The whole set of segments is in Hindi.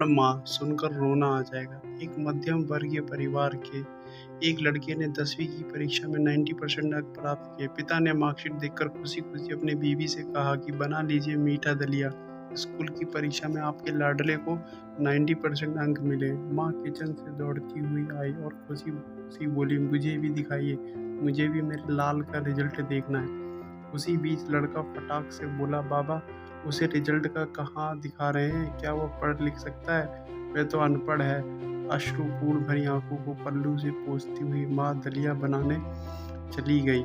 माँ सुनकर रोना आ जाएगा। एक मध्यम वर्गीय परिवार के एक लड़के ने 10वीं की परीक्षा में 90% अंक प्राप्त किए। पिता ने मार्कशीट देखकर खुशी-खुशी अपनी बीवी से कहा कि बना लीजिए मीठा दलिया। स्कूल की परीक्षा में आपके लाडले को 90% अंक मिले। माँ किचन से दौड़ती हुई आई और खुशी-खुशी बोली, मुझे भी दिखाइए, मुझे भी मेरे लाल का रिजल्ट देखना है। उसी बीच लड़का फटाक से बोला, बाबा उसे रिजल्ट का कहाँ दिखा रहे हैं, क्या वो पढ़ लिख सकता है? वह तो अनपढ़ है। अश्रुपूर्ण भरी आंखों को पल्लू से पोंछती हुई माँ दलिया बनाने चली गई।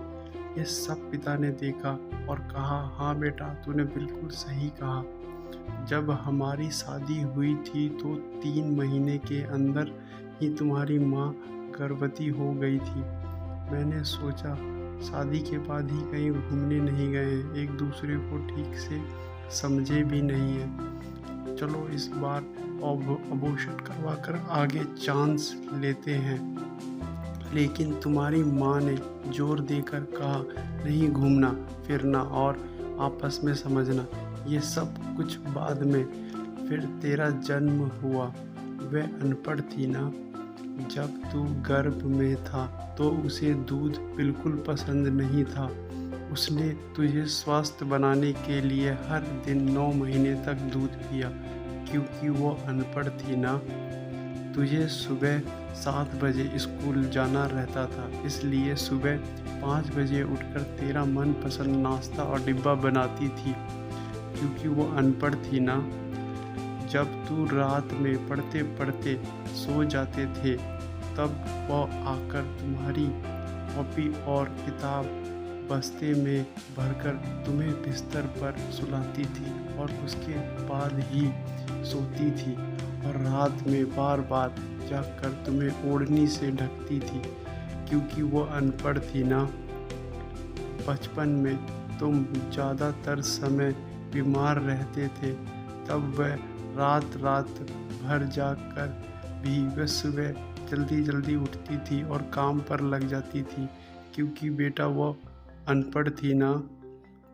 ये सब पिता ने देखा और कहा, हाँ बेटा, तूने बिल्कुल सही कहा। जब हमारी शादी हुई थी तो 3 महीने के अंदर ही तुम्हारी माँ गर्भवती हो गई थी। मैंने सोचा शादी के बाद ही कहीं घूमने नहीं गए हैं, एक दूसरे को ठीक से समझे भी नहीं है। चलो इस बार अबॉर्शन करवा कर आगे चांस लेते हैं। लेकिन तुम्हारी माँ ने जोर देकर कहा, नहीं, घूमना फिरना और आपस में समझना ये सब कुछ बाद में। फिर तेरा जन्म हुआ। वह अनपढ़ थी ना, जब तू गर्भ में था तो उसे दूध बिल्कुल पसंद नहीं था। उसने तुझे स्वस्थ बनाने के लिए हर दिन 9 महीने तक दूध पिया। क्योंकि वो अनपढ़ थी ना, तुझे सुबह 7 बजे स्कूल जाना रहता था, इसलिए सुबह 5 बजे उठकर तेरा मनपसंद नाश्ता और डिब्बा बनाती थी। क्योंकि वो अनपढ़ थी ना, जब तू रात में पढ़ते पढ़ते सो जाते थे तब वह आकर तुम्हारी कॉपी और किताब बस्ते में भरकर तुम्हें बिस्तर पर सुलाती थी और उसके बाद ही सोती थी और रात में बार बार जाकर तुम्हें ओढ़नी से ढकती थी। क्योंकि वो अनपढ़ थी ना, बचपन में तुम ज़्यादातर समय बीमार रहते थे, तब वह रात रात भर जाकर भी वह सुबह जल्दी जल्दी उठती थी और काम पर लग जाती थी। क्योंकि बेटा वो अनपढ़ थी ना,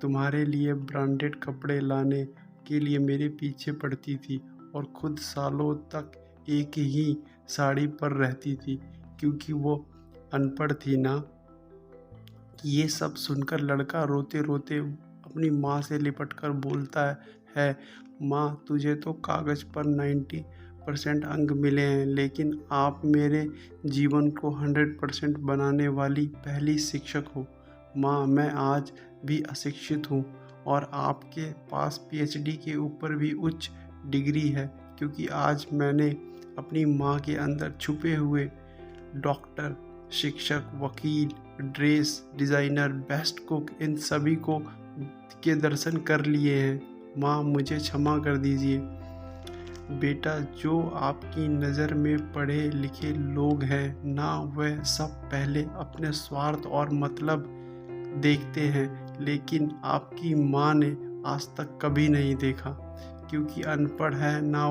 तुम्हारे लिए ब्रांडेड कपड़े लाने के लिए मेरे पीछे पड़ती थी और खुद सालों तक एक ही साड़ी पर रहती थी। क्योंकि वो अनपढ़ थी ना। ये सब सुनकर लड़का रोते रोते अपनी माँ से लिपटकर बोलता है, माँ तुझे तो कागज़ पर 90% अंक मिले हैं, लेकिन आप मेरे जीवन को 100% बनाने वाली पहली शिक्षक हो। माँ मैं आज भी अशिक्षित हूँ और आपके पास पीएचडी के ऊपर भी उच्च डिग्री है। क्योंकि आज मैंने अपनी माँ के अंदर छुपे हुए डॉक्टर, शिक्षक, वकील, ड्रेस डिज़ाइनर, बेस्ट कुक, इन सभी को के दर्शन कर लिए हैं। माँ मुझे क्षमा कर दीजिए। बेटा जो आपकी नज़र में पढ़े लिखे लोग हैं ना, वह सब पहले अपने स्वार्थ और मतलब देखते हैं, लेकिन आपकी माँ ने आज तक कभी नहीं देखा। क्योंकि अनपढ़ है ना,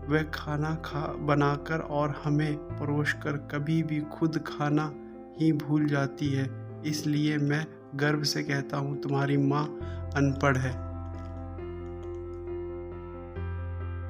वह खाना बनाकर और हमें परोसकर कभी भी खुद खाना ही भूल जाती है। इसलिए मैं गर्व से कहता हूँ तुम्हारी माँ अनपढ़ है।